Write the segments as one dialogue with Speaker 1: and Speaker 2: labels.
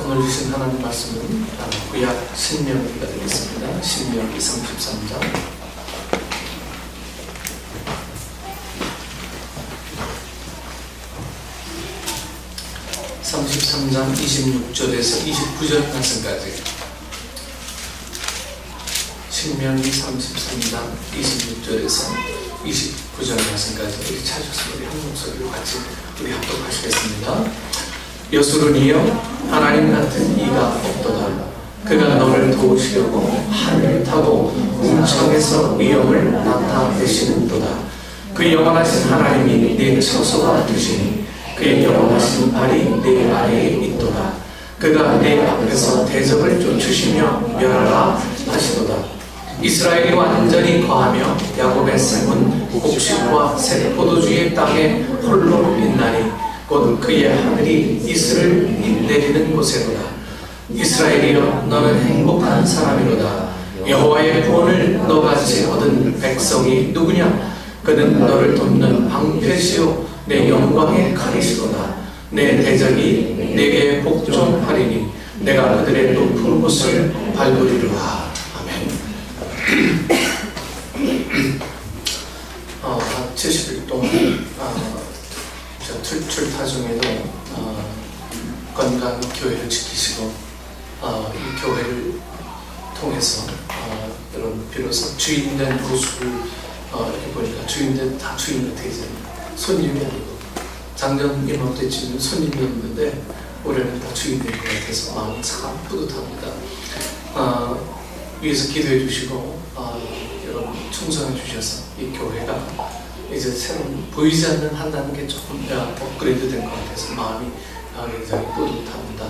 Speaker 1: 오늘 주신 하나님 말씀은 구약 신명기가 되겠습니다. 신명기 33장 26절에서 29절 말씀까지. 신명기 33장 26절에서 29절 말씀까지 우리 찾으셨으면 우리 한 목소리로 같이 우리 합독하시겠습니다. 여수르니여 하나님 같은 이가 없도다. 그가 너를 도우시려고 하늘을 타고 궁창에서 위엄을 나타내시는도다. 그 영원하신 하나님이 내 처소가 되시니 그의 영원하신 팔이 내 아래에 있도다. 그가 내 앞에서 대적을 쫓으시며 멸하라 하시도다. 이스라엘이 완전히 거하며 야곱의 샘은 곡식과 새 포도주의 땅에 홀로 있나니 곧 그의 하늘이 이슬을 내리는 곳에로다. 이스라엘이여 너는 행복한 사람이로다. 여호와의 구원을 너같이 얻은 백성이 누구냐? 그는 너를 돕는 방패시요 내 영광의 칼이시로다. 내 대적이 내게 복종하리니 내가 그들의 높은 곳을 밟으리로다. 아멘. 70일 동안 출타 중에도 건강 교회를 지키시고 이 교회를 통해서 여러분 비로소 주인된 모습을 이렇게 보니까 다 주인 같아 이제 손님이 아니고 작년 이맘때쯤은 손님이었는데 올해는 다 주인된 것 같아서 마음 참 뿌듯합니다. 위에서 기도해 주시고 여러분 충성해 주셔서 이 교회가 이제 새로운 보이지 않는 한 단계 조금 업그레이드 된 것 같아서 마음이 굉장히 뿌듯합니다.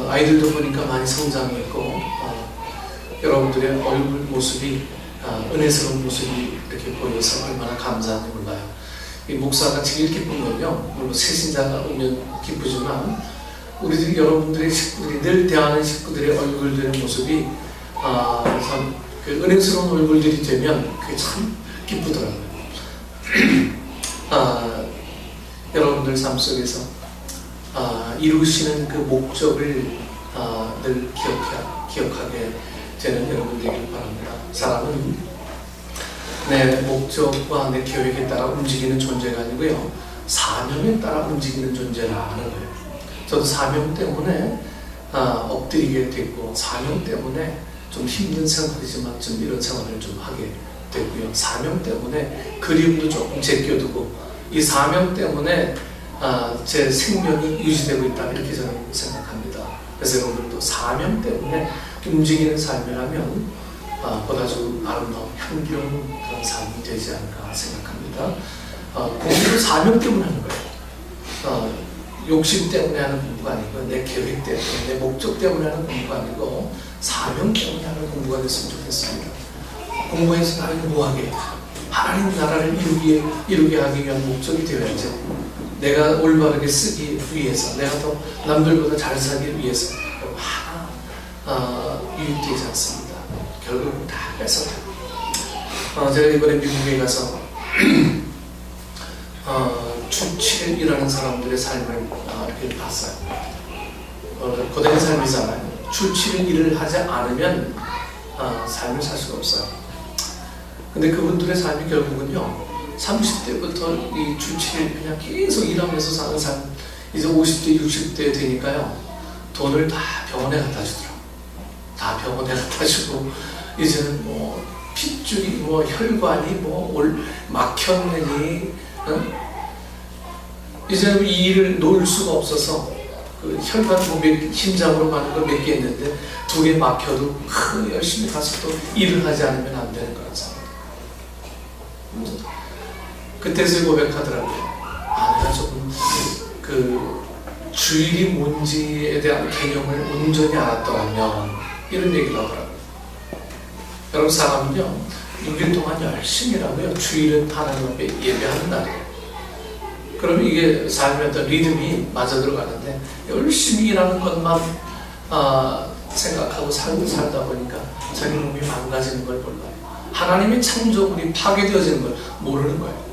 Speaker 1: 아이들도 보니까 많이 성장했고 여러분들의 얼굴 모습이 은혜스러운 모습이 이렇게 보여서 얼마나 감사한지 몰라요. 이 목사가 제일 기쁜 건요, 물론 새신자가 오면 기쁘지만 우리들 여러분들의 식구들이 늘 대하는 식구들의 얼굴들의 모습이 참 그 은혜스러운 얼굴들이 되면 그게 참 기쁘더라고요. 여러분들 삶 속에서 이루시는 그 목적을 늘 기억하게 되는 여러분들이길 바랍니다. 사람은 내 목적과 내 계획에 따라 움직이는 존재가 아니고요, 사명에 따라 움직이는 존재라는 거예요. 저도 사명 때문에 엎드리게 됐고, 사명 때문에 좀 힘든 생활이지만 좀 이런 생활을 좀 하게 됐고요. 사명 때문에 그리움도 조금 제껴두고, 이 사명 때문에 제 생명이 유지되고 있다, 이렇게 저는 생각합니다. 그래서 여러분들도 사명 때문에 움직이는 삶이라면 보다 좀 아름다운 향기로운 그런 삶이 되지 않을까 생각합니다. 공부도 사명 때문에 하는 거예요. 욕심 때문에 하는 공부가 아니고, 내 계획 때문에, 내 목적 때문에 하는 공부가 아니고 사명 때문에 하는 공부가 됐으면 좋겠습니다. 공부해서 나는 뭐하게? 하나님 나라를 이루게 하기 위한 목적이 되어야지. 내가 올바르게 쓰기 위해서, 내가 더 남들보다 잘 살기 위해서 하나 유익되지 않습니다. 결국은 다 뺏어가요. 제가 이번에 미국에 가서 출칠이라는 사람들의 삶을 이렇게 봤어요. 고된 삶이잖아요. 출칠 일을 하지 않으면 삶을 살 수가 없어요. 근데 그분들의 삶이 결국은요, 30대부터 이 출칠 그냥 계속 일하면서 사는 삶, 이제 50대, 60대 되니까요, 돈을 다 병원에 갖다 주더라고요. 다 병원에 갖다 주고, 이제는 뭐 핏줄이 뭐 혈관이 뭐 막혔느니, 이제는 이 일을 놓을 수가 없어서 그 혈관 심장으로 가는 거 몇 개 있는데 2개 막혀도 열심히 가서 또 일을 하지 않으면 안 되는 거란 생각. 그때서 고백하더라고요. 내가 조금 그 주일이 뭔지에 대한 개념을 온전히 알았더라면, 이런 얘기를 하더라고요. 여러분, 사람은요 6일 동안 열심히 일하고요, 주일은 하나님 앞에 예배하는 날이에요. 그러면 이게 삶의 어떤 리듬이 맞아 들어가는데, 열심히 일하는 것만 생각하고 살다 보니까 자기 몸이 망가지는 걸 몰라요. 하나님의 창조물이 파괴되어지는 걸 모르는 거예요.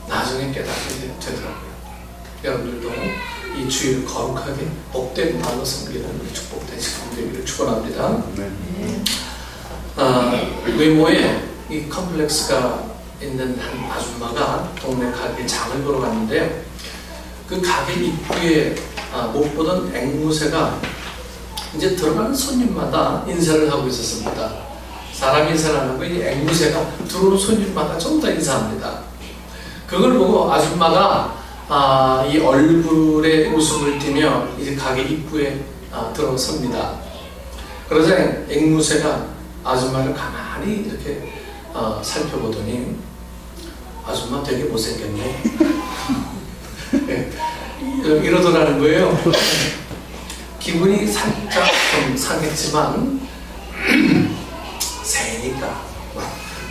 Speaker 1: 나중에 깨닫게 되더라고요. 여러분들도 이 주일을 거룩하게 복된 말로 섬기는 축복된 시간 되기를 축원합니다. 외모에 이 컴플렉스가 있는 한 아줌마가 동네 가게 장을 보러 갔는데요. 그 가게 입구에 못 보던 앵무새가 이제 들어가는 손님마다 인사를 하고 있었습니다. 사람 인사를 안 하고 이 앵무새가 들어오는 손님마다 좀 더 인사합니다. 그걸 보고 아줌마가 이 얼굴에 웃음을 띠며 이제 가게 입구에 들어섭니다. 그러자 앵무새가 아줌마를 가만히 이렇게 살펴보더니 아줌마 되게 못생겼네. 네, 이러더라는 거예요. 기분이 살짝 좀 상했지만 새니까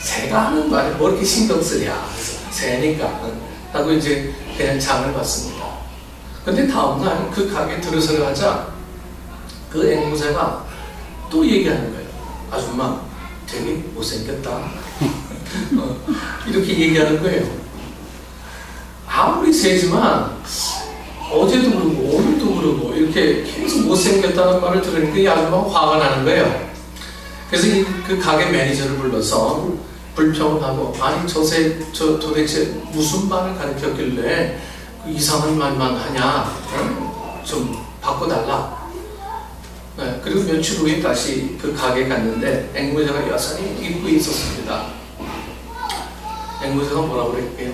Speaker 1: 새가 하는 말에 뭐 이렇게 신경 쓰냐, 새니까 하고 이제 그냥 장을 봤습니다. 근데 다음날 그 가게 들어서자마자 그 앵무새가 또 얘기하는 거예요. 아줌마 되게 못생겼다. 이렇게 얘기하는 거예요. 아무리 새지만 어제도 그러고 오늘도 그러고 이렇게 계속 못생겼다는 말을 들으니까 이 아줌마가 화가 나는 거예요. 그래서 그 가게 매니저를 불러서 불평을 하고, 아니 저 도대체 무슨 말을 가르쳤길래 그 이상한 말만 하냐, 좀 바꿔달라. 네, 그리고 며칠 후에 다시 그 가게에 갔는데 앵무새가 여전히 입구에 있었습니다. 앵무새가 뭐라고 그랬게요?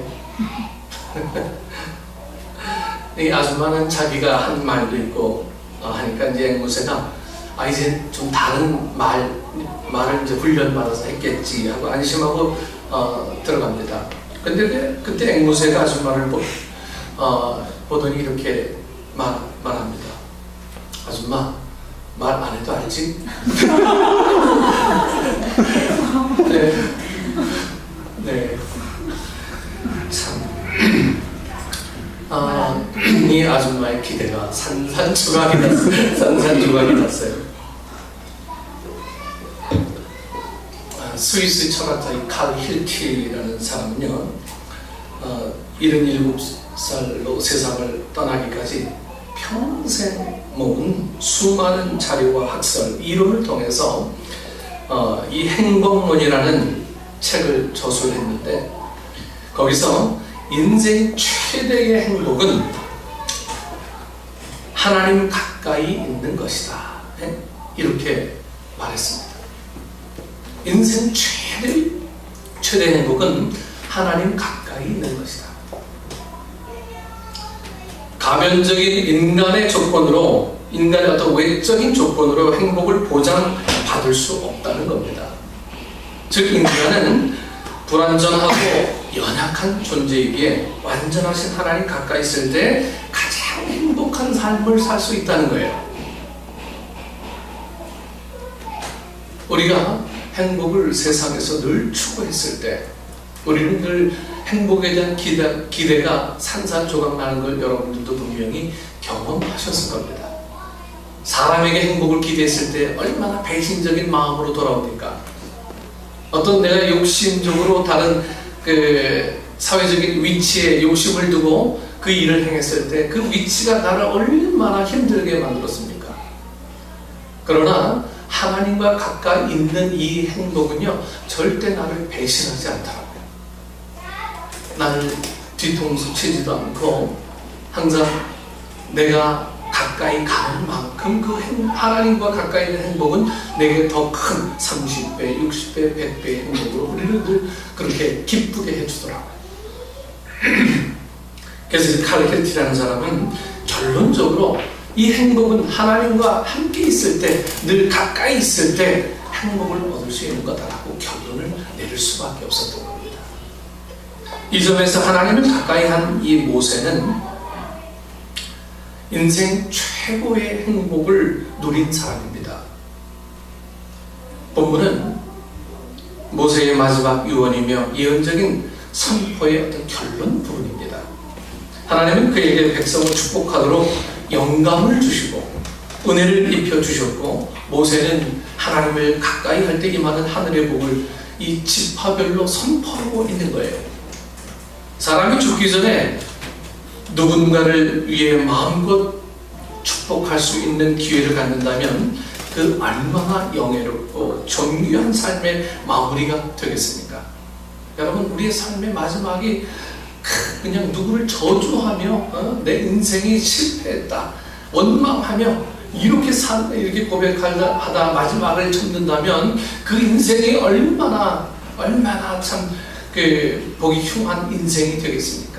Speaker 1: 이 아줌마는 자기가 한 말도 있고 하니까 이제 앵무새가 이제 좀 다른 말을 이제 훈련받아서 했겠지 하고 안심하고 들어갑니다. 근데 그때 앵무새가 아줌마를 보더니 이렇게 말합니다. 아줌마 말 안 해도 알지? 네. 네. 참. 이 아줌마의 기대가 산산조각이 났어요. 스위스 철학자 칼 힐티라는 사람은요, 77살로 세상을 떠나기까지 평생 모은 수많은 자료와 학설, 이론을 통해서 이 행복론이라는 책을 저술했는데, 거기서 인생 최대의 행복은 하나님 가까이 있는 것이다, 이렇게 말했습니다. 인생 최대의 행복은 하나님 가까이 있는 것이다. 가변적인 인간의 조건으로, 인간의 어떤 외적인 조건으로 행복을 보장받을 수 없다는 겁니다. 즉 인간은 불완전하고 연약한 존재이기에 완전하신 하나님 가까이 있을 때 가장 행복한 삶을 살 수 있다는 거예요. 우리가 행복을 세상에서 늘 추구했을 때 우리는 늘 행복에 대한 기대가 산산조각 나는 걸 여러분들도 분명히 경험하셨을 겁니다. 사람에게 행복을 기대했을 때 얼마나 배신적인 마음으로 돌아옵니까? 어떤 내가 욕심적으로 다른 그 사회적인 위치에 욕심을 두고 그 일을 행했을 때 그 위치가 나를 얼마나 힘들게 만들었습니까? 그러나 하나님과 가까이 있는 이 행복은요, 절대 나를 배신하지 않더라고요. 나를 뒤통수 치지도 않고 항상 내가 가까이 가는 만큼 그 하나님과 가까이 있는 행복은 내게 더 큰 30배, 60배, 100배의 행복으로 우리를 늘 그렇게 기쁘게 해주더라고요. 그래서 칼 힐티라는 사람은 결론적으로 이 행복은 하나님과 함께 있을 때, 늘 가까이 있을 때 행복을 얻을 수 있는 거다라고 결론을 내릴 수밖에 없었던 겁니다. 이 점에서 하나님을 가까이 한 이 모세는 인생 최고의 행복을 누린 사람입니다. 본문은 모세의 마지막 유언이며 예언적인 선포의 어떤 결론 부분입니다. 하나님은 그에게 백성을 축복하도록 영감을 주시고 은혜를 입혀 주셨고, 모세는 하나님을 가까이 할 때 임하는 하늘의 복을 이 지파별로 선포하고 있는 거예요. 사람이 죽기 전에 누군가를 위해 마음껏 축복할 수 있는 기회를 갖는다면 그 얼마나 영예롭고 존귀한 삶의 마무리가 되겠습니까? 여러분, 우리의 삶의 마지막이 그냥 누구를 저주하며 내 인생이 실패했다, 원망하며 이렇게 고백하다 마지막을 접는다면 그 인생이 얼마나 참 보기 흉한 인생이 되겠습니까?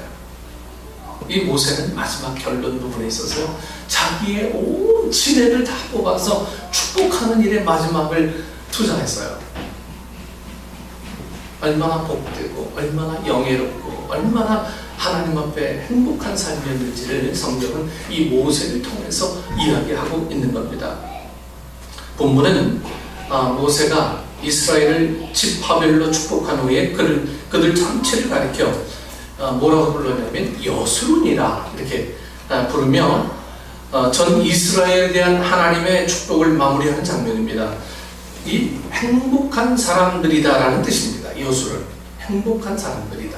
Speaker 1: 이 모세는 마지막 결론 부분에 있어서 자기의 온 지혜를 다 뽑아서 축복하는 일에 마지막을 투자했어요. 얼마나 복되고 얼마나 영예롭고 얼마나 하나님 앞에 행복한 삶이었는지를 성경은 이 모세를 통해서 이야기하고 있는 겁니다. 본문은 모세가 이스라엘을 집화별로 축복한 후에 그들 전체를 가리켜 뭐라고 불렀냐면 여수론이라 이렇게 부르며 전 이스라엘에 대한 하나님의 축복을 마무리하는 장면입니다. 이 행복한 사람들이다 라는 뜻입니다. 여수론, 행복한 사람들이다.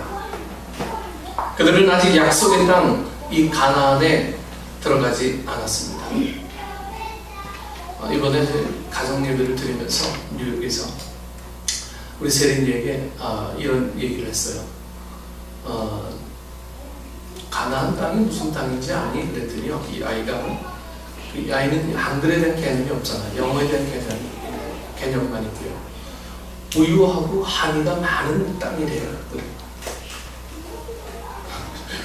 Speaker 1: 그들은 아직 약속의 땅 이 가나안에 들어가지 않았습니다. 이번에 가정 예배를 드리면서 뉴욕에서 우리 세린이에게 이런 얘기를 했어요. 가나안 땅이 무슨 땅인지 아니? 그랬더니요, 이 아이는 한글에 대한 개념이 없잖아요. 영어에 대한 개념만 있고요. 우유하고 한이가 많은 땅이래요.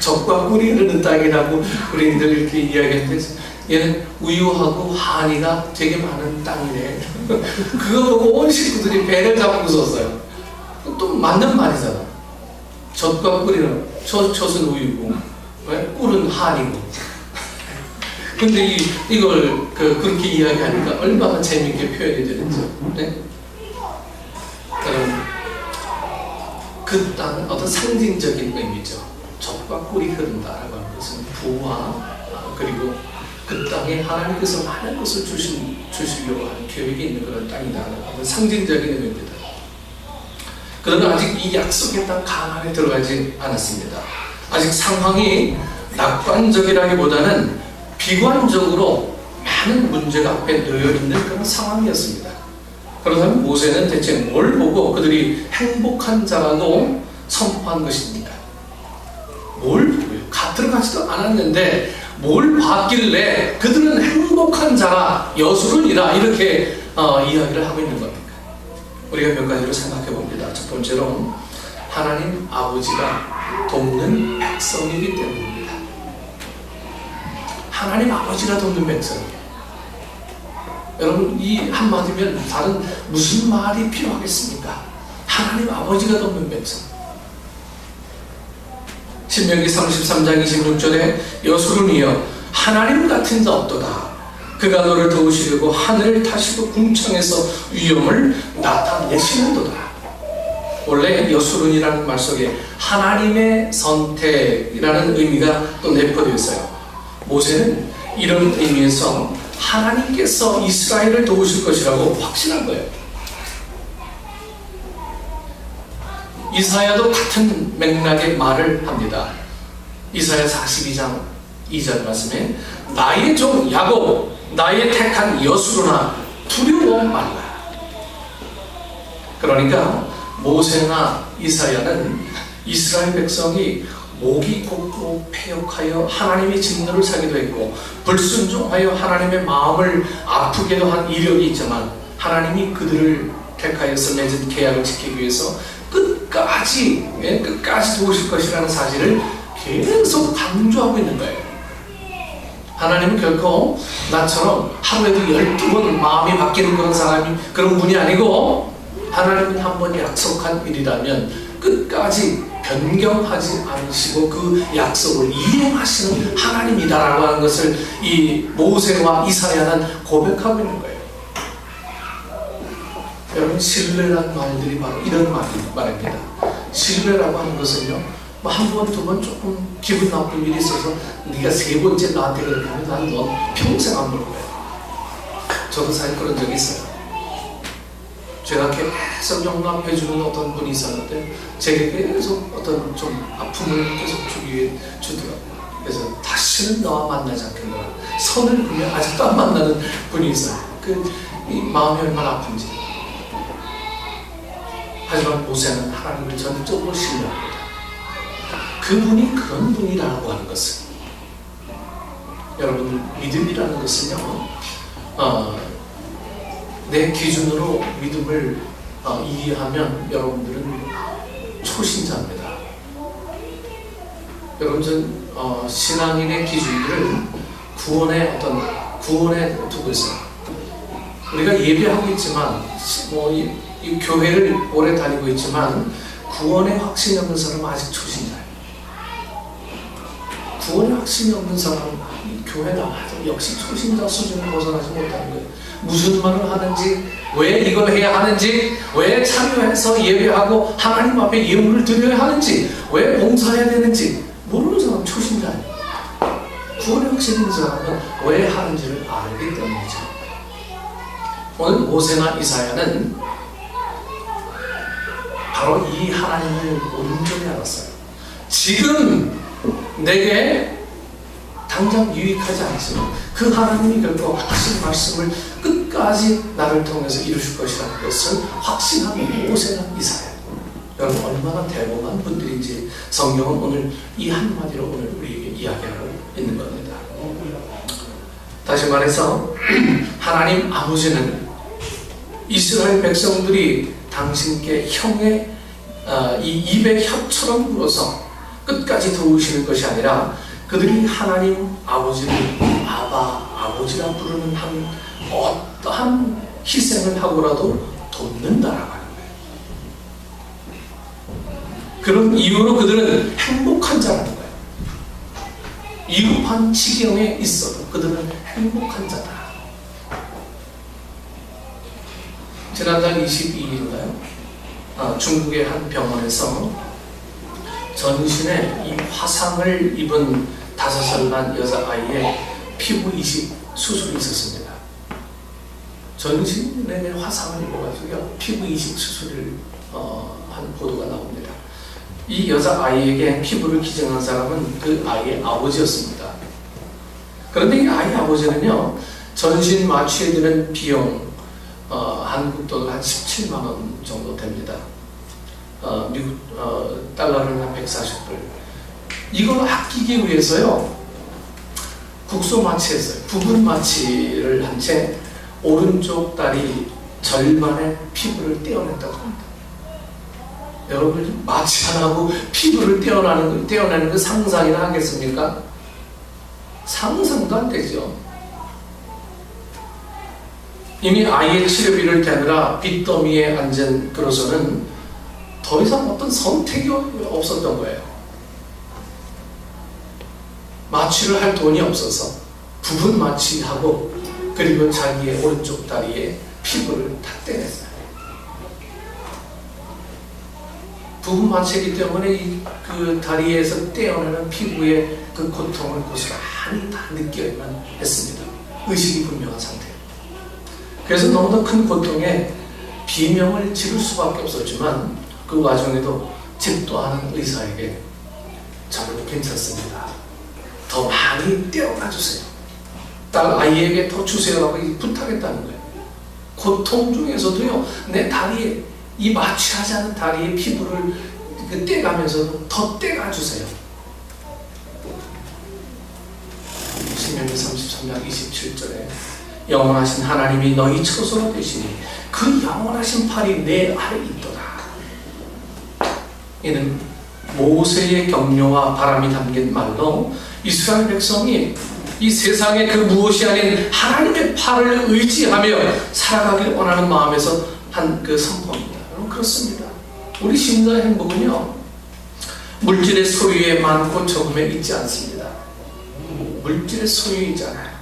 Speaker 1: 적과 꿀이 흐르는 땅이라고 우리들 이렇게 이야기했는데, 얘는 우유하고 한이가 되게 많은 땅이래. 그거 보고 온 식구들이 배를 잡고 웃었어요. 또 맞는 말이잖아. 젖과 꿀이는 젖은 우유고 꿀은 한이고. 근데 이걸 그렇게 이야기하니까 얼마나 재미있게 표현이 되는지. 네? 그 땅은 어떤 상징적인 의미죠. 젖과 꿀이 흐른다라고 하는 것은 부와 그리고 그 땅에 하나님께서 많은 것을 주시려고 하는 계획이 있는 그런 땅이다라는 상징적인 의미입니다. 그러나 아직 이 약속의 땅 가나안에 들어가지 않았습니다. 아직 상황이 낙관적이라기보다는 비관적으로 많은 문제가 앞에 놓여있는 그런 상황이었습니다. 그렇다면 모세는 대체 뭘 보고 그들이 행복한 자라고 선포한 것입니까? 뭘 보고요? 들어가지도 않았는데 뭘 봤길래 그들은 행복한 자라, 여수론이라 이렇게 이야기를 하고 있는 겁니까? 우리가 몇 가지로 생각해 봅니다. 첫 번째로 하나님 아버지가 돕는 백성이기 때문입니다. 하나님 아버지가 돕는 백성이에요. 여러분, 이 한마디면 다른 무슨 말이 필요하겠습니까? 하나님 아버지가 돕는 백성. 신명기 33장 26절에 여수론이여 하나님 같은 자 없도다. 그가 너를 도우시려고 하늘을 타시고 궁창에서 위엄을 나타내시는도다. 원래 여수론이라는 말 속에 하나님의 선택이라는 의미가 또 내포되어 있어요. 모세는 이런 의미에서 하나님께서 이스라엘을 도우실 것이라고 확신한 거예요. 이사야도 같은 맥락의 말을 합니다. 이사야 42장 2절 말씀에 나의 종 야곱, 나의 택한 여수로나 두려워 말라. 그러니까 모세나 이사야는 이스라엘 백성이 목이 곧고 패역하여 하나님의 진노를 사기도 했고 불순종하여 하나님의 마음을 아프게도 한 이력이 있지만 하나님이 그들을 택하여서 맺은 계약을 지키기 위해서 끝까지 도우실 것이라는 사실을 계속 강조하고 있는 거예요. 하나님은 결코 나처럼 하루에도 12번 마음이 바뀌는 그런 분이 아니고, 하나님은 한 번 약속한 일이라면 끝까지 변경하지 않으시고 그 약속을 이행하시는 하나님이다라고 하는 것을 이 모세와 이사야는 고백하고 있는 거예요. 여러분, 신뢰라는 말들이 바로 이런 말입니다. 신뢰라고 하는 것은요, 한 번, 두 번 조금 기분 나쁜 일이 있어서 네가 세 번째 나한테 그렇게 하면 난 너 평생 안 볼 거야. 저도 사실 그런 적이 있어요. 제가 계속 용납해주는 어떤 분이 있었는데 제게 계속 어떤 좀 아픔을 계속 주더라고요. 그래서 다시는 너와 만나지 않겠노라. 선을 그으면 아직도 안 만나는 분이 있어요. 이 마음이 얼마나 아픈지. 하지만 모세는 하나님을 전적으로 신뢰합니다. 그분이 그런 분이라고 하는 것은, 여러분, 믿음이라는 것은요, 내 기준으로 믿음을 이해하면 여러분들은 초신자입니다. 여러분, 전 신앙인의 기준들을 구원에 두고 있어요. 우리가 예배하고 있지만, 이 교회를 오래 다니고 있지만 구원의 확신이 없는 사람은 아직 초신자예요. 구원의 확신이 없는 사람은 이 교회 나와도 역시 초신자 수준을 벗어나지 못하는 거예요. 무슨 말을 하는지, 왜 이걸 해야 하는지, 왜 참여해서 예배하고 하나님 앞에 예물을 드려야 하는지, 왜 봉사해야 되는지 모르는 사람은 초신자예요. 구원의 확신이 있는 사람은 왜 하는지를 알기 때문이죠. 오늘 모세나 이사야는 바로 이 하나님을 온전히 알았어요. 지금 내게 당장 유익하지 않지만 그 하나님이 결코 하신 말씀을 끝까지 나를 통해서 이루실 것이라는 것을 확신한 모세나 이사야. 여러분, 얼마나 대범한 분들인지 성경은 오늘 이 한마디로 오늘 우리에게 이야기하고 있는 겁니다. 다시 말해서 하나님 아버지는 이스라엘 백성들이 당신께 형의 이 입의 혀처럼 불어서 끝까지 도우시는 것이 아니라 그들이 하나님 아버지를 아버지라 부르는 어떠한 희생을 하고라도 돕는다라고 하는 거예요. 그런 이유로 그들은 행복한 자라는 거예요. 위급한 지경에 있어도 그들은 행복한 자다. 지난달 22일인가요? 중국의 한 병원에서 전신에 이 화상을 입은 5살 난 여자아이의 피부 이식 수술이 있었습니다. 전신에 화상을 입어가지고 피부 이식 수술을 한 보도가 나옵니다. 이 여자아이에게 피부를 기증한 사람은 그 아이의 아버지였습니다. 그런데 이 아이 아버지는요, 전신 마취에 드는 비용 한국 돈 한 17만 원 정도 됩니다. 미국 달러는 한 140불. 이걸 아끼기 위해서요, 국소 마취했어요. 부분 마취를 한 채 오른쪽 다리 절반의 피부를 떼어냈다고 합니다. 여러분, 마취 안 하고 피부를 떼어내는 그 상상이나 하겠습니까? 상상도 안 되죠. 이미 아이의 치료비를 대느라 빚더미에 앉은 그로서는 더 이상 어떤 선택이 없었던 거예요. 마취를 할 돈이 없어서 부분 마취하고 그리고 자기의 오른쪽 다리에 피부를 다 떼냈어요. 부분 마취이기 때문에 그 다리에서 떼어내는 피부의 그 고통을 고스란히 다 느껴야만 했습니다. 의식이 분명한 상태예요. 그래서 너무나 큰 고통에 비명을 지를 수밖에 없었지만 그 와중에도 집도하는 의사에게 저는 괜찮습니다. 더 많이 떼어가 주세요. 딸 아이에게 더 주세요라고 부탁했다는 거예요. 고통 중에서도요, 내 다리에, 이 마취하지 않은 다리의 피부를 떼가면서도 더 떼가 주세요. 신명기 33장 27절에 영원하신 하나님이 너희 처소가 되시니 그 영원하신 팔이 내 아래 있도다. 이는 모세의 격려와 바람이 담긴 말로 이스라엘 백성이 이 세상의 그 무엇이 아닌 하나님의 팔을 의지하며 살아가길 원하는 마음에서 한 그 선포입니다. 여러분, 그렇습니다. 우리 신자의 행복은요, 물질의 소유에 많고 적음에 있지 않습니다. 물질의 소유이잖아요.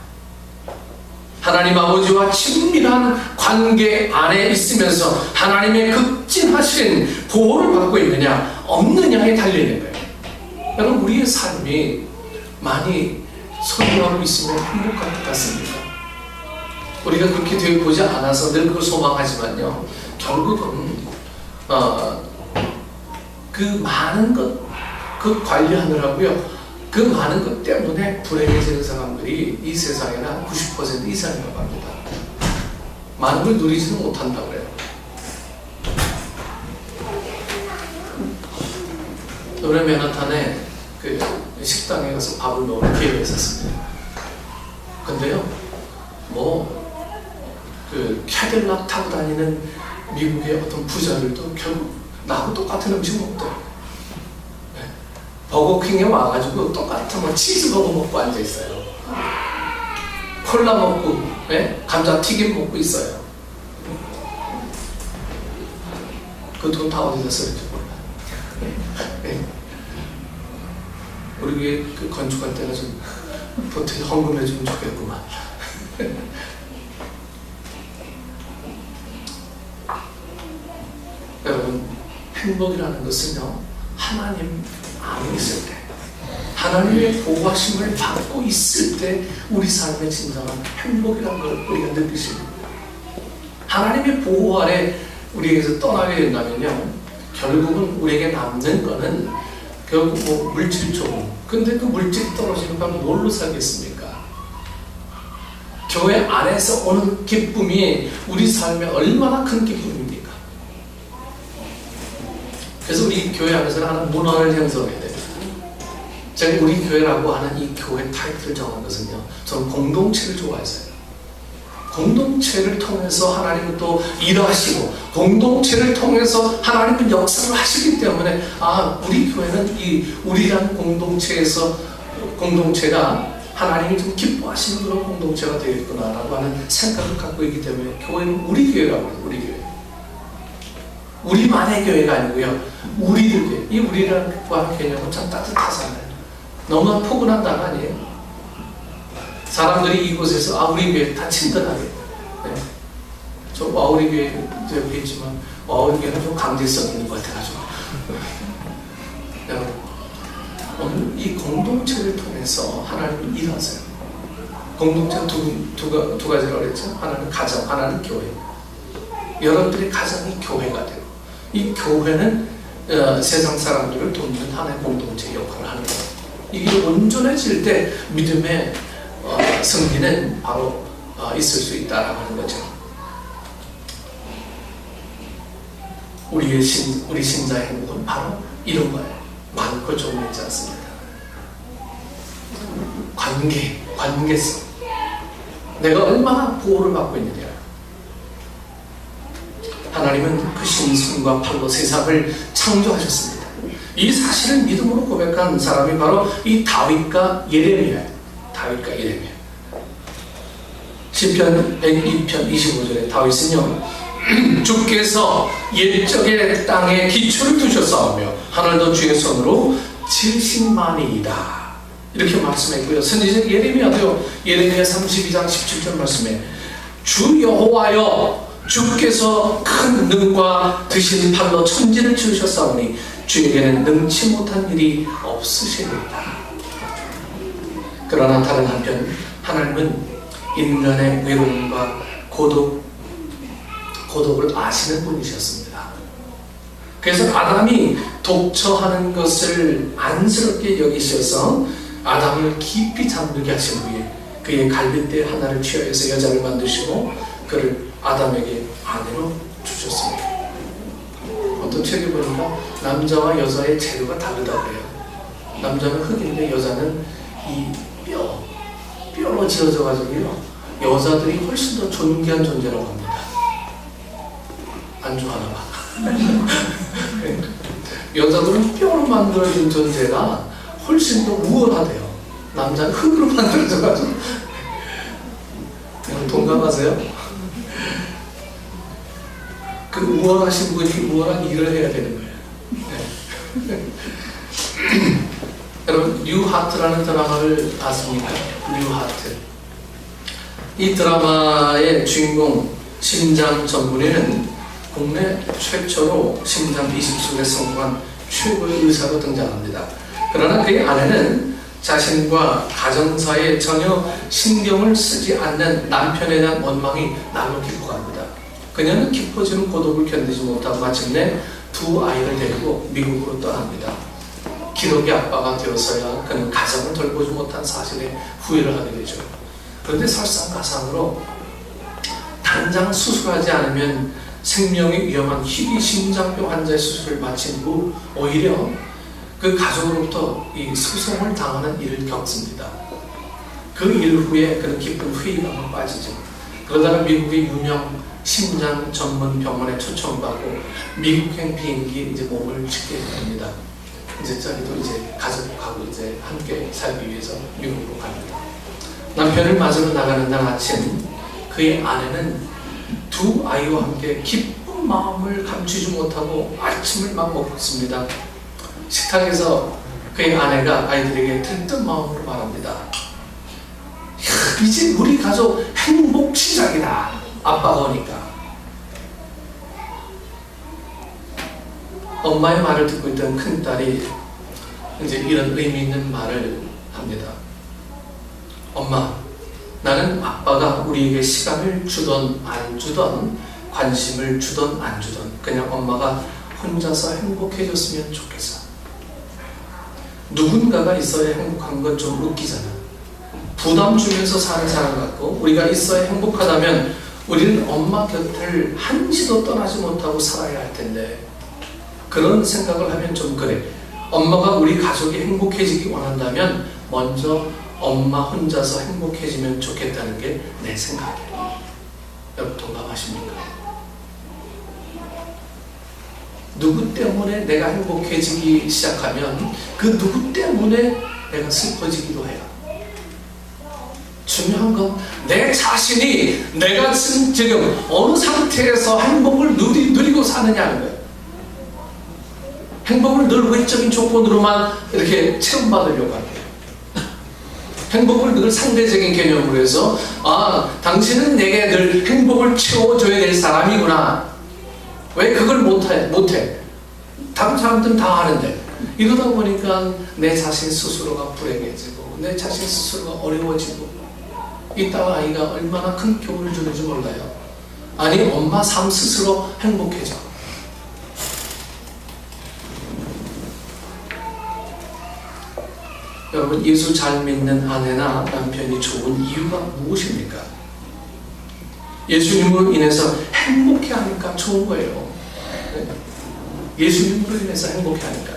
Speaker 1: 하나님 아버지와 친밀한 관계 안에 있으면서 하나님의 극진하신 보호를 받고 있느냐 없느냐에 달리는 거예요. 여러분, 우리의 삶이 많이 소유하고 있으면 행복할 것 같습니다. 우리가 그렇게 되어 보지 않아서 늘 그걸 소망하지만요, 결국은 그 많은 것, 그 관리하느라고요, 그 많은 것 때문에 불행해지는 사람들이 이 세상에는 한 90% 이상이라고 합니다. 많은 걸 누리지는 못한다고 그래요. 이번에 맨하탄에 그 식당에 가서 밥을 먹을 기회가 있었습니다. 근데요, 그 캐딜락 타고 다니는 미국의 어떤 부자들도 결국 나하고 똑같은 음식 먹더라고요. 네. 버거킹에 와가지고 똑같은 치즈버거 먹고 앉아있어요. 콜라 먹고, 네? 감자튀김 먹고 있어요. 그 돈 다 어디다 쓰는지 몰라요. 네. 우리 교회 그 건축할 때가 좀 보태 헌금해주면 좋겠구만. 여러분, 행복이라는 것은요, 하나님 안에 있을 때, 하나님의 보호하심을 받고 있을 때 우리 삶의 진정한 행복이라는 걸 우리가 느끼십니다. 하나님의 보호 아래 우리에게서 떠나게 된다면요, 결국은 우리에게 남는 거는 결국 물질 조금. 근데 그 물질이 떨어지는 건 뭘로 살겠습니까? 교회 안에서 오는 기쁨이 우리 삶에 얼마나 큰 기쁨입니까? 그래서 우리 교회 안에서는 하나 문화를 형성해야 돼요. 제가 우리 교회라고 하는 이 교회 타이틀을 정한 것은요, 저는 공동체를 좋아해서요. 공동체를 통해서 하나님은 또 일하시고, 공동체를 통해서 하나님은 역사를 하시기 때문에, 우리 교회는 우리라는 공동체가 하나님이 좀 기뻐하시는 그런 공동체가 되겠구나라고 하는 생각을 갖고 있기 때문에, 교회는 우리 교회라고 해요. 우리 교회. 우리만의 교회가 아니고요, 우리들 교회. 이 우리라는 개념은 참 따뜻하잖아요. 너무 포근한 단어 아니에요? 사람들이 이곳에서 우리 교회 다 친근하게. 네. 저 우리 교회 여기 있지만 우리 교회는 좀 강제성 있는 것 같아가지고. 여러분, 오늘 이 공동체를 통해서 하나님을 일하세요. 공동체 두 가지라고 그랬죠. 하나는 가정, 하나는 교회. 여러분들의 가정이 교회가 되고, 이 교회는 세상 사람들을 돕는 하나의 공동체 역할을 하는 거예요. 이게 온전해질 때 믿음의 승리는 바로 있을 수 있다라고 하는 거죠. 우리 신자의 행복은 바로 이런 거예요. 많고 좋은 있지 않습니다. 관계성. 내가 얼마나 보호를 받고 있느냐. 하나님은 그 신손과 팔로 세상을 창조하셨습니다. 이 사실을 믿음으로 고백한 사람이 바로 이 다윗과 예레미야예요. 다윗과 예레미야. 시편 102편 25절에 다윗은요, 주께서 옛적의 땅에 기초를 두셨사오며 하늘도 주의 손으로 지으신만이이다. 이렇게 말씀했고요. 선지자 예레미야도요, 예레미야 32장 17절 말씀에 주 여호와여, 주께서 큰 능과 드신 팔로 천지를 지으셨사오니 주에게는 능치 못한 일이 없으시리이다. 그러나 다른 한편 하나님은 인간의 외로움과 고독을 아시는 분이셨습니다. 그래서 아담이 독처하는 것을 안쓰럽게 여기셔서 아담을 깊이 잠들게 하신 후에 그의 갈빗대 하나를 취하여서 여자를 만드시고 그를 아담에게 아내로 주셨습니다. 어떤 책에 보니까 남자와 여자의 재료가 다르다고 해요. 남자는 흙인데 여자는 이 뼈로 지어져 가지고요, 여자들이 훨씬 더 존귀한 존재라고 합니다. 안 좋아하나 봐. 여자들은 뼈로 만들어진 존재가 훨씬 더 우월하대요. 남자는 흙으로 만들어져 가지고. 동감하세요? 그 우월하신 분이 우월한 일을 해야 되는 거예요. 네. 여러분, 뉴하트라는 드라마를 아십니까? 뉴하트. 이 드라마의 주인공 심장 전문의는 국내 최초로 심장 이식술에 성공한 최고의 의사로 등장합니다. 그러나 그의 아내는 자신과 가정사에 전혀 신경을 쓰지 않는 남편에 대한 원망이 날로 깊어갑니다. 그녀는 깊어지는 고독을 견디지 못하고 마침내 두 아이를 데리고 미국으로 떠납니다. 기러기 아빠가 되어서야 그는 가정을 돌보지 못한 사실에 후회를 하게 되죠. 그런데 설상가상으로 당장 수술하지 않으면 생명이 위험한 희귀 심장병 환자의 수술을 마친 후 오히려 그 가족으로부터 이 소송을 당하는 일을 겪습니다. 그 일 후에 그는 깊은 회의감에 빠지죠. 그러다가 미국의 유명 심장 전문 병원에 초청받고 미국행 비행기에 이제 몸을 짓게 됩니다. 이제 자기도 이제 가족하고 이제 함께 살기 위해서 미국으로 갑니다. 남편을 맞으러 나가는 날 아침 그의 아내는 두 아이와 함께 기쁜 마음을 감추지 못하고 아침을 막 먹고 있습니다. 식탁에서 그의 아내가 아이들에게 들뜬 마음으로 말합니다. 이제 우리 가족 행복 시작이다. 아빠가 오니까. 엄마의 말을 듣고 있던 큰딸이 이제 이런 의미 있는 말을 합니다. 엄마, 나는 아빠가 우리에게 시간을 주던 안 주던, 관심을 주던 안 주던 그냥 엄마가 혼자서 행복해졌으면 좋겠어. 누군가가 있어야 행복한 건 좀 웃기잖아. 부담 주면서 사는 사람 같고, 우리가 있어야 행복하다면 우리는 엄마 곁을 한시도 떠나지 못하고 살아야 할 텐데, 그런 생각을 하면 좀 그래. 엄마가 우리 가족이 행복해지기 원한다면 먼저 엄마 혼자서 행복해지면 좋겠다는 게 내 생각이에요. 여러분 동감하십니까? 누구 때문에 내가 행복해지기 시작하면 그 누구 때문에 내가 슬퍼지기도 해요. 중요한 건 내 자신이 내가 지금 어느 상태에서 행복을 누리고 사느냐는 거예요. 행복을 늘 외적인 조건으로만 이렇게 체험받으려고 합니다. 행복을 늘 상대적인 개념으로 해서 당신은 내게 늘 행복을 채워줘야 될 사람이구나. 왜 그걸 못해? 다른 사람들은 다 하는데. 이러다 보니까 내 자신 스스로가 불행해지고 내 자신 스스로가 어려워지고 이따가 아이가 얼마나 큰 교훈을 주는지 몰라요. 아니 엄마 삶 스스로 행복해져. 여러분 예수 잘 믿는 아내나 남편이 좋은 이유가 무엇입니까? 예수님으로 인해서 행복해하니까 좋은 거예요. 예수님으로 인해서 행복해하니까.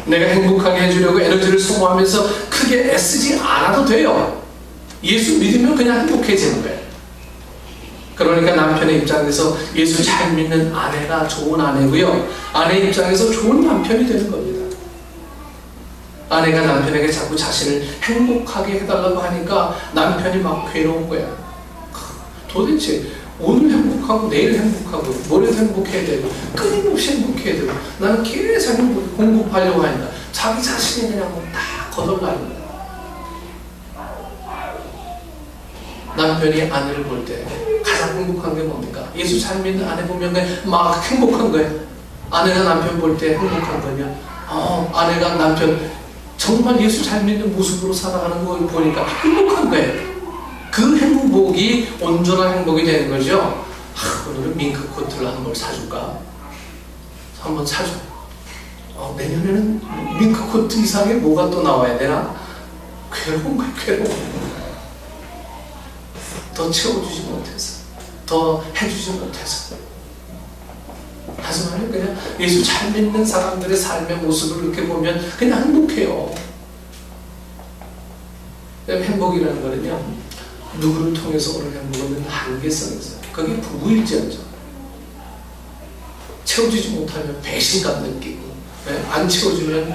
Speaker 1: 내가 행복하게 해주려고 에너지를 소모하면서 크게 애쓰지 않아도 돼요. 예수 믿으면 그냥 행복해지는 거예요. 그러니까 남편의 입장에서 예수 잘 믿는 아내가 좋은 아내고요, 아내 입장에서 좋은 남편이 되는 겁니다. 아내가 남편에게 자꾸 자신을 행복하게 해달라고 하니까 남편이 막 괴로운 거야. 도대체 오늘 행복하고 내일 행복하고 모레도 행복해야 되고 끊임없이 행복해야 되고 나는 계속 행복 공급하려고 하니까 자기 자신이 그냥 다 거덜나는 거야. 남편이 아내를 볼 때 가장 행복한 게 뭡니까? 예수 잘 믿는 아내 보면 막 행복한 거예요. 아내가 남편 볼 때 행복한 거면 아내가 남편 정말 예수 잘 믿는 모습으로 살아가는 거 보니까 행복한 거예요. 그 행복이 온전한 행복이 되는 거죠. 오늘은 밍크 코트를 한 번 사줄까? 한번 사줘. 내년에는 밍크 코트 이상의 뭐가 또 나와야 되나? 괴로운 거야, 괴로워. 더 채워주지 못해서, 더 해주지 못해서. 하지만 그냥 예수 잘 믿는 사람들의 삶의 모습을 이렇게 보면 그냥 행복해요. 행복이라는 거는요, 누구를 통해서 오는 행복은 한계성이 있어요. 그게 부부일지언정. 채워주지 못하면 배신감 느끼고, 안 채워주면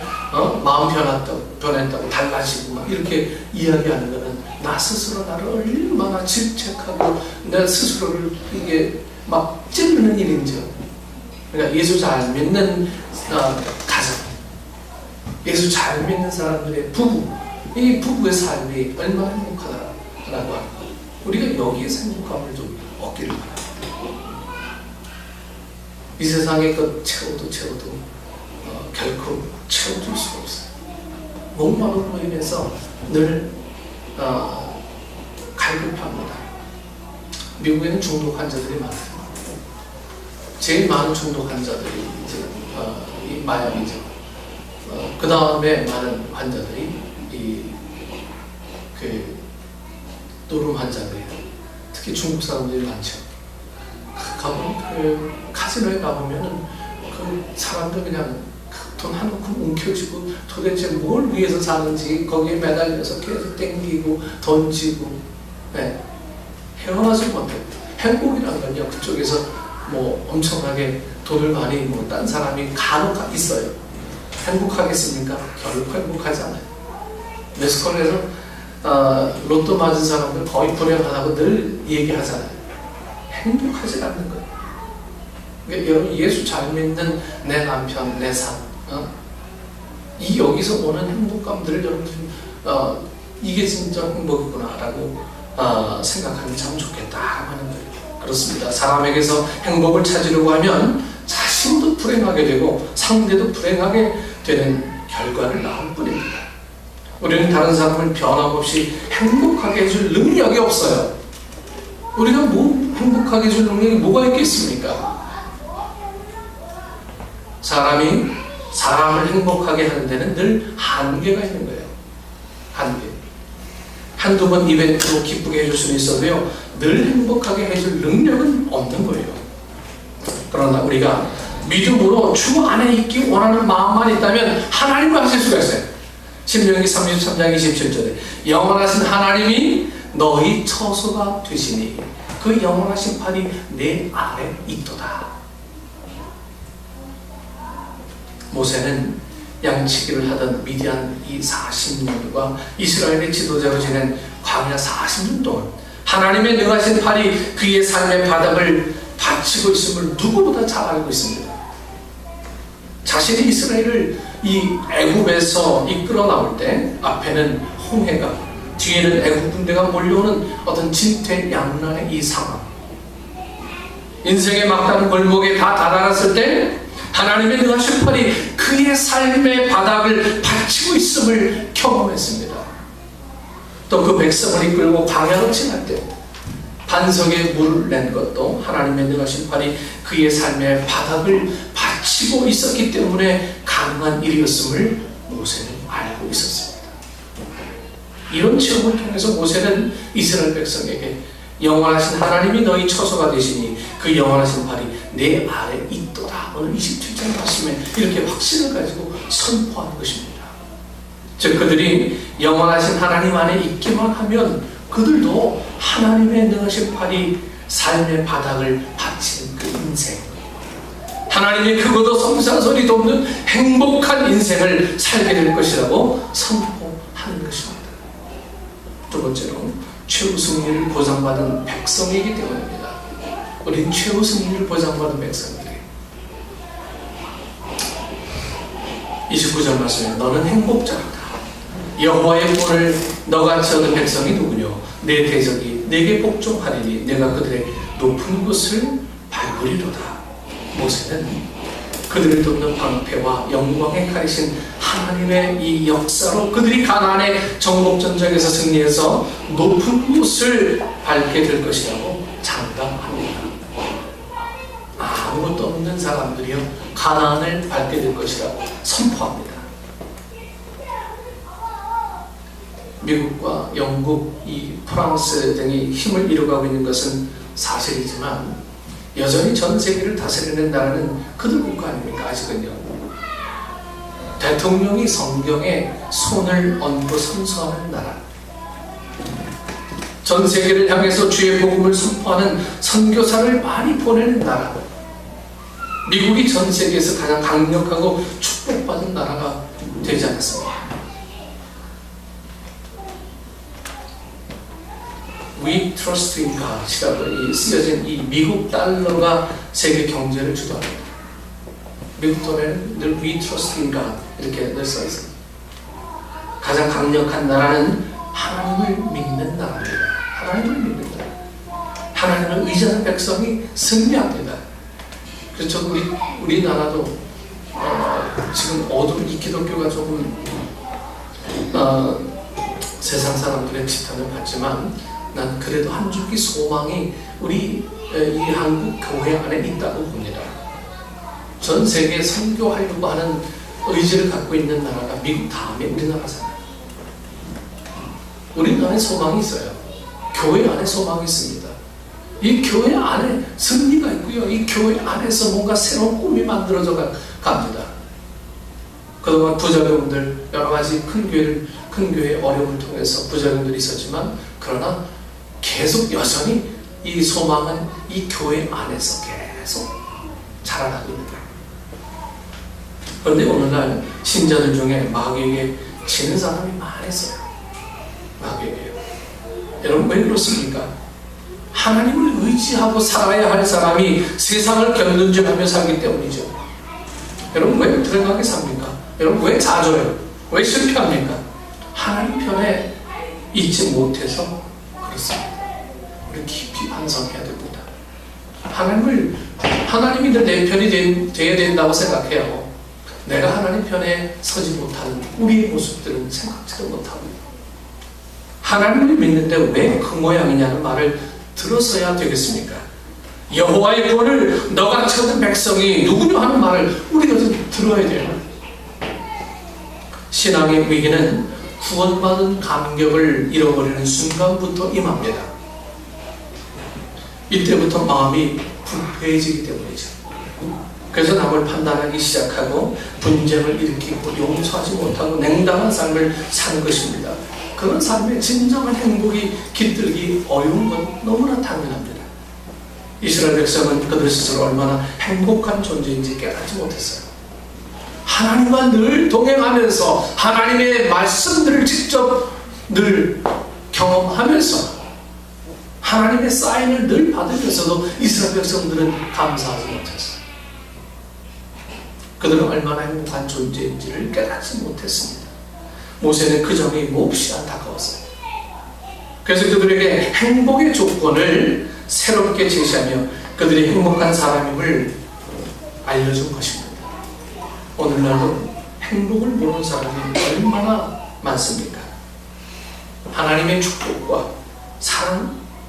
Speaker 1: 마음 변했다고 달라지고 막 이렇게 이야기하는 거는 나 스스로 나를 얼마나 질책하고 내 스스로를 이게 막 찌르는 일인지요. 그러니까 예수 잘 믿는 가정, 예수 잘 믿는 사람들의 부부, 이 부부의 삶이 얼마나 행복하다라고 하는 거. 우리가 여기에서 행복감을 좀 얻기를 바랍니다. 이 세상의 것 채워도 결코 채워줄 수가 없어요. 목마름으로 인해서 늘 갈급합니다. 미국에는 중독 환자들이 많아요. 제일 많은 중독 환자들이 이제 이 마약이죠. 그 다음에 많은 환자들이 노름 환자들이, 특히 중국 사람들이 많죠. 가보면 카지노에 가보면은 사람들 그냥 돈 한 움큼 움켜쥐고 도대체 뭘 위해서 사는지 거기에 매달려서 계속 땡기고 던지고, 네. 헤어나지 못해요. 행복이라는 건요, 그쪽에서 엄청나게 돈을 많이 딴 사람이 간혹 있어요. 행복하겠습니까? 결코 행복하지 않아요. 메스컬에서 로또 맞은 사람들 거의 불행하다고 늘 얘기하잖아요. 행복하지 않는 거예요. 그러니까 여러분, 예수 잘 믿는 내 남편, 내 삶, 이 여기서 오는 행복감들을 여러분 이게 진짜 행복이구나 라고 생각하면 참 좋겠다 하는 거예요. 그렇습니다. 사람에게서 행복을 찾으려고 하면 자신도 불행하게 되고 상대도 불행하게 되는 결과를 낳을 뿐입니다. 우리는 다른 사람을 변함없이 행복하게 해줄 능력이 없어요. 우리가 행복하게 해줄 능력이 뭐가 있겠습니까? 사람이 사람을 행복하게 하는 데는 늘 한계가 있는 거예요. 한계. 한두 번 이벤트로 기쁘게 해줄 수는 있어도요, 늘 행복하게 해줄 능력은 없는 거예요. 그러나 우리가 믿음으로 주 안에 있기 원하는 마음만 있다면 하나님과 하실 수가 있어요. 신명기 33장 27절에 영원하신 하나님이 너희 처소가 되시니 그 영원하신 팔이 내 아래 있도다. 모세는 양치기를 하던 미디안 이 40년과 이스라엘의 지도자로 지낸 광야 40년 동안 하나님의 능하신 팔이 그의 삶의 바닥을 받치고 있음을 누구보다 잘 알고 있습니다. 자신이 이스라엘을 이 애굽에서 이끌어 나올 때 앞에는 홍해가, 뒤에는 애굽 군대가 몰려오는 어떤 진퇴양난의 이 상황, 인생의 막다른 골목에 다 다다랐을 때 하나님의 능하신 팔이 그의 삶의 바닥을 받치고 있음을 경험했습니다. 또 그 백성을 이끌고 광야로 지날 때 반석에 물을 낸 것도 하나님의 능하신 팔이 그의 삶의 바닥을 받치고 있었기 때문에 가능한 일이었음을 모세는 알고 있었습니다. 이런 체험을 통해서 모세는 이스라엘 백성에게 영원하신 하나님이 너희 처소가 되시니 그 영원하신 팔이 내 아래 있도다. 오늘 27장 말씀에 이렇게 확신을 가지고 선포하는 것입니다. 즉 그들이 영원하신 하나님 안에 있기만 하면 그들도 하나님의 능하신 팔이 삶의 바닥을 받치는 그 인생, 하나님의 크고도 섬세한 소리도 없는 행복한 인생을 살게 될 것이라고 선포하는 것입니다. 두 번째로 최후 승리를 보장받은 백성이기 때문입니다. 우린 최후 승리를 보장받은 백성들이에요. 29절 말씀에 너는 행복자로다. 여호와의 본을 너같이 얻은 백성이 누구뇨? 내 대적이 내게 복종하리니 내가 그들의 높은 곳을 밟으리로다. 모세는 그들을 돕는 방패와 영광의 칼이신 하나님의 이 역사로 그들이 가나안의 정복전쟁에서 승리해서 높은 곳을 밟게 될 것이라고 장담합니다. 아무것도 없는 사람들이요 가나안을 밟게 될 것이라고 선포합니다. 미국과 영국, 프랑스 등이 힘을 이뤄가고 있는 것은 사실이지만 여전히 전 세계를 다스리는 나라는 그들 국가 아닙니까? 아직은요. 대통령이 성경에 손을 얹고 선서하는 나라, 전 세계를 향해서 주의 복음을 선포하는 선교사를 많이 보내는 나라, 미국이 전 세계에서 가장 강력하고 축복받은 나라가 되지 않았습니까? We trust in God이라고 쓰여진 이 미국 달러가 세계 경제를 주도합니다. 미국 돈에는 늘 We trust in God 이렇게 늘 써있습니다. 가장 강력한 나라는 하나님을 믿는 나라입니다. 하나님을 믿는 나라. 하나님을 의지하는 백성이 승리합니다. 그렇죠. 우리나라도 지금 이 기독교가 조금 세상 사람들의 지탄을 받지만 난 그래도 한 줄기 소망이 우리 이 한국 교회 안에 있다고 봅니다. 전 세계에 선교하려고 하는 의지를 갖고 있는 나라가 미국 다음에 우리나라잖아요. 우리나라에 소망이 있어요. 교회 안에 소망이 있습니다. 이 교회 안에 승리가 있고요. 이 교회 안에서 뭔가 새로운 꿈이 만들어져 갑니다. 그동안 부작용들, 여러 가지 큰 교회의 어려움을 통해서 부작용들이 있었지만, 그러나 계속 여전히 이 소망은 이 교회 안에서 계속 자라나고 있는 거예요. 그런데 오늘날 신자들 중에 마귀에게 지는 사람이 많았어요. 마귀에게요. 여러분, 왜 그렇습니까? 하나님을 의지하고 살아야 할 사람이 세상을 견눈질하며 살기 때문이죠. 여러분, 왜 들어가게 삽니까? 여러분, 왜 좌절해요? 왜 실패합니까? 하나님 편에 있지 못해서 그렇습니다. 우리 깊이 반성해야 됩니다. 하나님이 내 편이 돼야 된다고 생각해요. 내가 하나님 편에 서지 못하는 우리의 모습들은 생각지도 못합니다. 하나님을 믿는데 왜 그 모양이냐는 말을 들어서야 되겠습니까? 여호와의 구원을 너같이 얻은 백성이 누구냐 하는 말을 우리가 좀 들어야 돼요. 신앙의 위기는 구원받은 감격을 잃어버리는 순간부터 임합니다. 이때부터 마음이 불쾌해지기 때문이죠. 그래서 남을 판단하기 시작하고 분쟁을 일으키고 용서하지 못하고 냉담한 삶을 사는 것입니다. 그런 삶에 진정한 행복이 깃들기 어려운 건 너무나 당연합니다. 이스라엘 백성은 그들 스스로 얼마나 행복한 존재인지 깨닫지 못했어요. 하나님과 늘 동행하면서 하나님의 말씀들을 직접 늘 경험하면서 하나님의 사인을 늘 받으면서도 이스라엘 백성들은 감사하지 못했어요. 그들은 얼마나 행복한 존재인지를 깨닫지 못했습니다. 모세는 그 점이 몹시 안타까웠어요. 그래서 그들에게 행복의 조건을 새롭게 제시하며 그들이 행복한 사람임을 알려준 것입니다. 오늘날도 행복을 모르는 사람이 얼마나 많습니까? 하나님의 축복과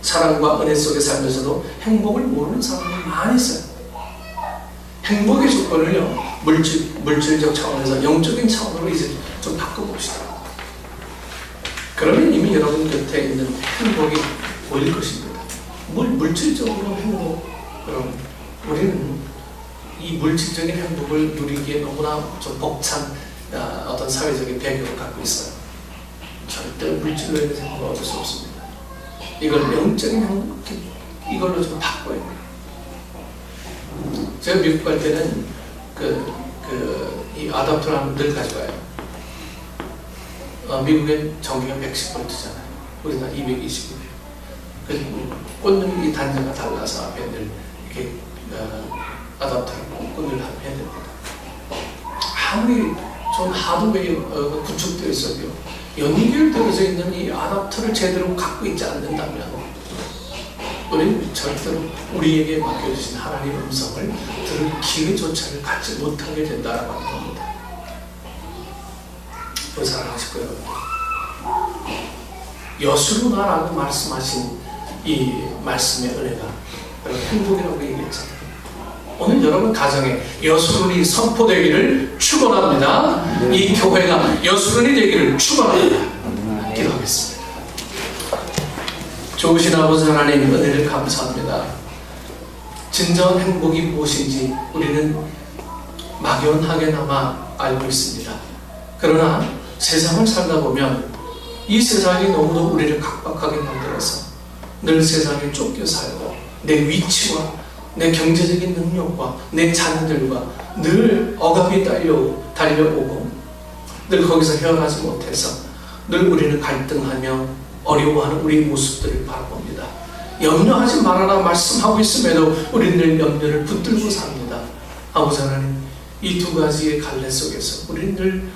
Speaker 1: 사랑과 은혜 속에 살면서도 행복을 모르는 사람이 많이 있어요. 행복의 조건을요, 물질적 차원에서 영적인 차원으로 이제 좀 바꿔봅시다. 그러면 이미 여러분 곁에 있는 행복이 보일 것입니다. 물질적으로 행복, 그럼 우리는 이 물질적인 행복을 누리기에 너무나 좀 벅찬 어떤 사회적인 배경을 갖고 있어요. 절대 물질로 인한 행복은 얻을 수 없습니다. 이걸 영적인 행복, 이걸로 좀 바꿔야 돼요. 제가 미국 갈 때는 이 아답터를 늘 가져가요. 미국엔 전기가 110V잖아요. 우리나라 220V예요. 그래서 꽂는 이 단자가 달라서 앞에 늘 이렇게 아답터를 꽂는 해야 됩니다. 아무리 좀 하드웨어 구축되어 있어도요, 연결되어져 있는 이 아답터를 제대로 갖고 있지 않는다면 우리는 절대로 우리에게 맡겨주신 하나님의 음성을 들을 기회조차를 갖지 못하게 된다라고 하는 겁니다. 우리 사랑하실 거예요. 여수로나라고 말씀하신 이 말씀의 은혜가 행복이라고 얘기했잖아요. 오늘 여러분 가정에 여수론이 선포되기를 축원합니다. 이 교회가 여수론이 되기를 축원합니다. 기도하겠습니다. 좋으신 아버지 하나님, 은혜를 감사합니다. 진정한 행복이 무엇인지 우리는 막연하게나마 알고 있습니다. 그러나 세상을 살다 보면 이 세상이 너무도 우리를 각박하게 만들어서 늘 세상에 쫓겨 살고 내 위치와 내 경제적인 능력과 내 자녀들과 늘 억압이 달려오고 늘 거기서 헤어나지 못해서 늘 우리는 갈등하며 어려워하는 우리의 모습들을 바라봅니다. 염려하지 말아라 말씀하고 있음에도 우리는 늘 염려를 붙들고 삽니다. 아버지 하나님, 이 두 가지의 갈래 속에서 우리는 늘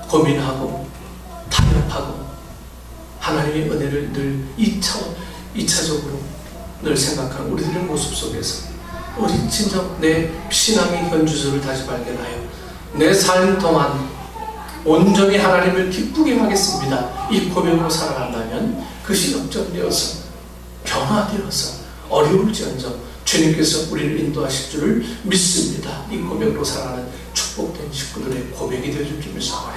Speaker 1: 고민하고 타협하고 하나님의 은혜를 늘 2차적으로 늘 생각하는 우리들의 모습 속에서 우리 진정 내 신앙의 현주소를 다시 발견하여 내 삶 동안 온전히 하나님을 기쁘게 하겠습니다. 이 고백으로 살아간다면 그것이 역전되어서 변화되어서 어려울지언정 주님께서 우리를 인도하실 줄을 믿습니다. 이 고백으로 살아가는 축복 축복된 식구들의 고백이 되어줄 줄 믿사오니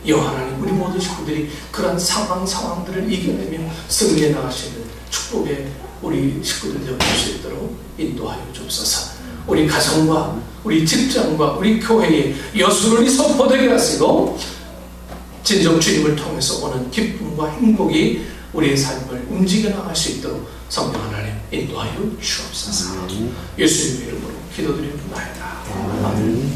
Speaker 1: 여호와 하나님, 우리 모든 식구들이 그러한 상황들을 이겨내며 승리해 나갈 수 있는 축복의 우리 식구들 되어줄 수 있도록 인도하여 주옵소서. 우리 가정과 우리 직장과 우리 교회에 여수론이 선포되게 하시고 진정 주님을 통해서 오는 기쁨과 행복이 우리의 삶을 움직여 나갈 수 있도록 성령 하나님 인도하여 주옵소서. 예수님의 이름으로 기도드립니다. 아멘.